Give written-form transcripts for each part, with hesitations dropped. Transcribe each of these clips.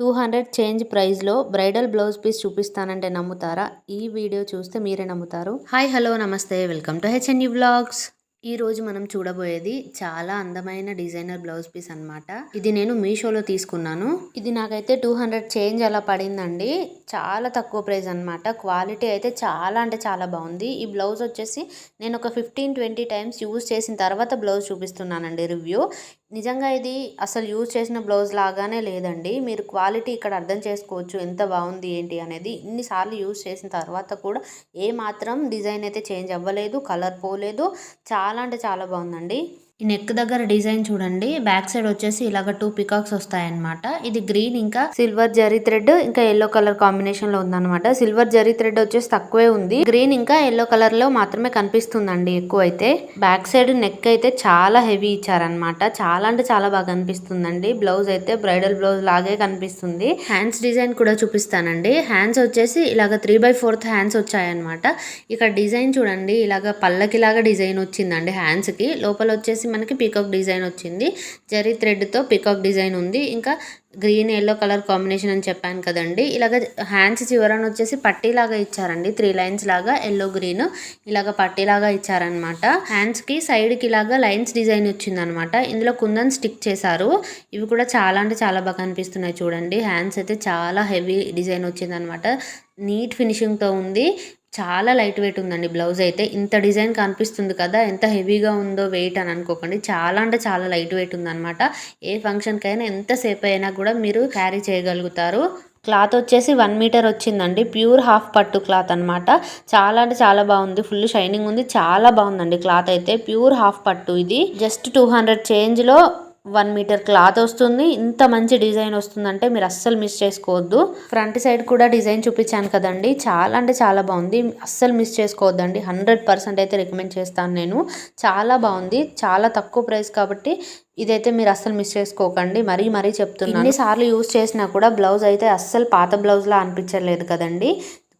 200 change ప్రైస్లో bridal blouse piece చూపిస్తానంటే నమ్ముతారా? ఈ వీడియో చూస్తే మీరే నమ్ముతారు. హాయ్ హలో నమస్తే, వెల్కమ్ టు హెచ్ఎన్యూ వ్లాగ్స్. ఈ రోజు మనం చూడబోయేది చాలా అందమైన డిజైనర్ బ్లౌజ్ పీస్ అన్నమాట. ఇది నేను మీషోలో తీసుకున్నాను. ఇది నాకైతే 200 చేంజ్ అలా పడిందండి. చాలా తక్కువ ప్రైస్ అన్నమాట. క్వాలిటీ అయితే చాలా అంటే చాలా బాగుంది. ఈ బ్లౌజ్ వచ్చేసి నేను ఒక 15-20 టైమ్స్ యూజ్ చేసిన తర్వాత బ్లౌజ్ చూపిస్తున్నానండి రివ్యూ. నిజంగా ఇది అసలు యూజ్ చేసిన బ్లౌజ్ లాగానే లేదండి. మీరు క్వాలిటీ ఇక్కడ అర్థం చేసుకోవచ్చు ఎంత బాగుంది ఏంటి అనేది. ఇన్నిసార్లు యూజ్ చేసిన తర్వాత కూడా ఏ మాత్రం డిజైన్ అయితే చేంజ్ అవ్వలేదు, కలర్ పోలేదు. చాలా అంటే చాలా బాగుందండి. ఈ నెక్ దగ్గర డిజైన్ చూడండి. బ్యాక్ సైడ్ వచ్చేసి ఇలాగ 2 పికాక్స్ వస్తాయన్నమాట. ఇది గ్రీన్ ఇంకా సిల్వర్ జరీ థ్రెడ్ ఇంకా ఎల్లో కలర్ కాంబినేషన్ లో ఉందన్నమాట. సిల్వర్ జరీ థ్రెడ్ వచ్చేసి తక్కువే ఉంది. గ్రీన్ ఇంకా ఎల్లో కలర్ లో మాత్రమే కనిపిస్తుందండి ఎక్కువ అయితే. బ్యాక్ సైడ్ నెక్ అయితే చాలా హెవీ ఇచ్చారనమాట. చాలా అంటే చాలా బాగా కనిపిస్తుందండి. బ్లౌజ్ అయితే బ్రైడల్ బ్లౌజ్ లాగే కనిపిస్తుంది. హ్యాండ్స్ డిజైన్ కూడా చూపిస్తానండి. హ్యాండ్స్ వచ్చేసి ఇలాగ 3/4 హ్యాండ్స్ వచ్చాయన్నమాట. ఇక్కడ డిజైన్ చూడండి, ఇలాగ పల్లకిలాగా డిజైన్ వచ్చిందండి హ్యాండ్స్ కి. లోపల వచ్చేసి మనకి పీకాక్ డిజైన్ వచ్చింది. జరీ థ్రెడ్ తో పీకాక్ డిజైన్ ఉంది. ఇంకా గ్రీన్ ఎల్లో కలర్ కాంబినేషన్ అని చెప్పాను కదండి. ఇలాగ హ్యాండ్స్ చివరన వచ్చేసి పట్టీలాగా ఇచ్చారండి. 3 లైన్స్ లాగా ఎల్లో గ్రీన్ ఇలాగ పట్టీలాగా ఇచ్చారనమాట. హ్యాండ్స్ కి సైడ్ కి ఇలాగా లైన్స్ డిజైన్ వచ్చిందనమాట. ఇందులో కుందన్ స్టిక్ చేశారు. ఇవి కూడా చాలా అంటే చాలా బాగా కనిపిస్తున్నాయి చూడండి. హ్యాండ్స్ అయితే చాలా హెవీ డిజైన్ వచ్చిందనమాట. నీట్ ఫినిషింగ్ తో ఉంది. చాలా లైట్ వెయిట్ ఉందండి బ్లౌజ్ అయితే. ఇంత డిజైన్ కనిపిస్తుంది కదా, ఎంత హెవీగా ఉందో వెయిట్ అని అనుకోకండి. చాలా అంటే చాలా లైట్ వెయిట్ ఉందన్నమాట. ఏ ఫంక్షన్కైనా ఎంతసేపు అయినా కూడా మీరు క్యారీ చేయగలుగుతారు. క్లాత్ వచ్చేసి 1 మీటర్ వచ్చిందండి. ప్యూర్ హాఫ్ పట్టు క్లాత్ అనమాట. చాలా అంటే చాలా బాగుంది. ఫుల్ షైనింగ్ ఉంది. చాలా బాగుందండి క్లాత్ అయితే. ప్యూర్ హాఫ్ పట్టు ఇది. జస్ట్ 200 చేంజ్ లో 1 మీటర్ క్లాత్ వస్తుంది. ఇంత మంచి డిజైన్ వస్తుందంటే మీరు అస్సలు మిస్ చేసుకోవద్దు. ఫ్రంట్ సైడ్ కూడా డిజైన్ చూపించాను కదండి. చాలా అంటే చాలా బాగుంది. అస్సలు మిస్ చేసుకోవద్దండి. 100% అయితే రికమెండ్ చేస్తాను నేను. చాలా బాగుంది. చాలా తక్కువ ప్రైస్ కాబట్టి ఇదైతే మీరు అస్సలు మిస్ చేసుకోకండి. మరీ చెప్తున్నాను. ఎన్నిసార్లు యూజ్ చేసినా కూడా బ్లౌజ్ అయితే అస్సలు పాత బ్లౌజ్ లా అనిపించలేదు కదండి.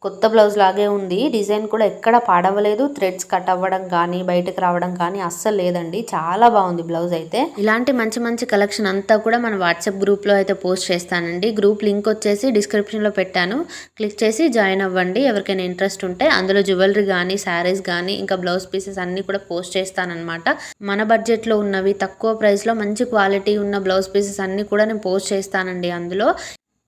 కొత్త బ్లౌజ్ లాగే ఉంది. డిజైన్ కూడా ఎక్కడ పాడవలేదు. థ్రెడ్స్ కట్ అవ్వడం కానీ బయటకు రావడం కానీ అస్సలు లేదండి. చాలా బాగుంది బ్లౌజ్ అయితే. ఇలాంటి మంచి మంచి కలెక్షన్ అంతా కూడా మన వాట్సాప్ గ్రూప్లో అయితే పోస్ట్ చేస్తానండి. గ్రూప్ లింక్ వచ్చేసి డిస్క్రిప్షన్లో పెట్టాను. క్లిక్ చేసి జాయిన్ అవ్వండి ఎవరికైనా ఇంట్రెస్ట్ ఉంటే. అందులో జ్యువెలరీ కానీ శారీస్ కానీ ఇంకా బ్లౌజ్ పీసెస్ అన్నీ కూడా పోస్ట్ చేస్తానన్నమాట. మన బడ్జెట్లో ఉన్నవి తక్కువ ప్రైస్లో మంచి క్వాలిటీ ఉన్న బ్లౌజ్ పీసెస్ అన్నీ కూడా నేను పోస్ట్ చేస్తానండి అందులో.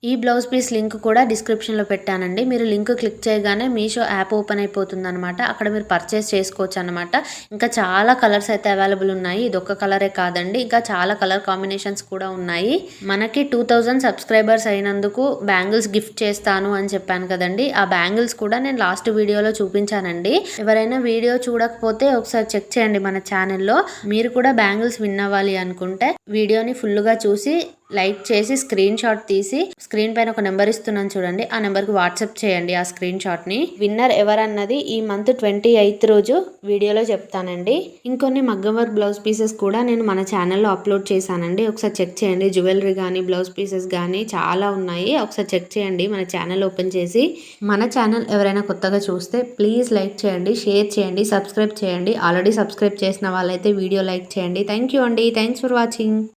ఈ బ్లౌజ్ పీస్ లింక్ కూడా డిస్క్రిప్షన్లో పెట్టానండి. మీరు లింక్ క్లిక్ చేయగానే మీషో యాప్ ఓపెన్ అయిపోతుంది అనమాట. అక్కడ మీరు పర్చేస్ చేసుకోవచ్చు అనమాట. ఇంకా చాలా కలర్స్ అయితే అవైలబుల్ ఉన్నాయి. ఇది ఒక్క కలరే కాదండి, ఇంకా చాలా కలర్ కాంబినేషన్స్ కూడా ఉన్నాయి. మనకి 2000 సబ్స్క్రైబర్స్ అయినందుకు బ్యాంగిల్స్ గిఫ్ట్ చేస్తాను అని చెప్పాను కదండి. ఆ బ్యాంగిల్స్ కూడా నేను లాస్ట్ వీడియోలో చూపించానండి. ఎవరైనా వీడియో చూడకపోతే ఒకసారి చెక్ చేయండి మన ఛానల్లో. మీరు కూడా బ్యాంగిల్స్ విన్ అవ్వాలి అనుకుంటే వీడియోని ఫుల్గా చూసి లైక్ చేసి స్క్రీన్ షాట్ తీసి స్క్రీన్ పైన ఒక నెంబర్ ఇస్తున్నాను చూడండి. ఆ నెంబర్కి వాట్సాప్ చేయండి ఆ స్క్రీన్ షాట్ ని. విన్నర్ ఎవరన్నది ఈ మంత్ 28th రోజు వీడియోలో చెప్తానండి. ఇంకొన్ని మగ్గం వర్క్ బ్లౌజ్ పీసెస్ కూడా నేను మన ఛానల్లో అప్లోడ్ చేశానండి. ఒకసారి చెక్ చేయండి. జ్యువెలరీ కానీ బ్లౌజ్ పీసెస్ కానీ చాలా ఉన్నాయి. ఒకసారి చెక్ చేయండి మన ఛానల్ ఓపెన్ చేసి. మన ఛానల్ ఎవరైనా కొత్తగా చూస్తే ప్లీజ్ లైక్ చేయండి, షేర్ చేయండి, సబ్స్క్రైబ్ చేయండి. ఆల్రెడీ సబ్స్క్రైబ్ చేసిన వాళ్ళైతే వీడియో లైక్ చేయండి. థ్యాంక్ యూ అండి. Thanks for watching.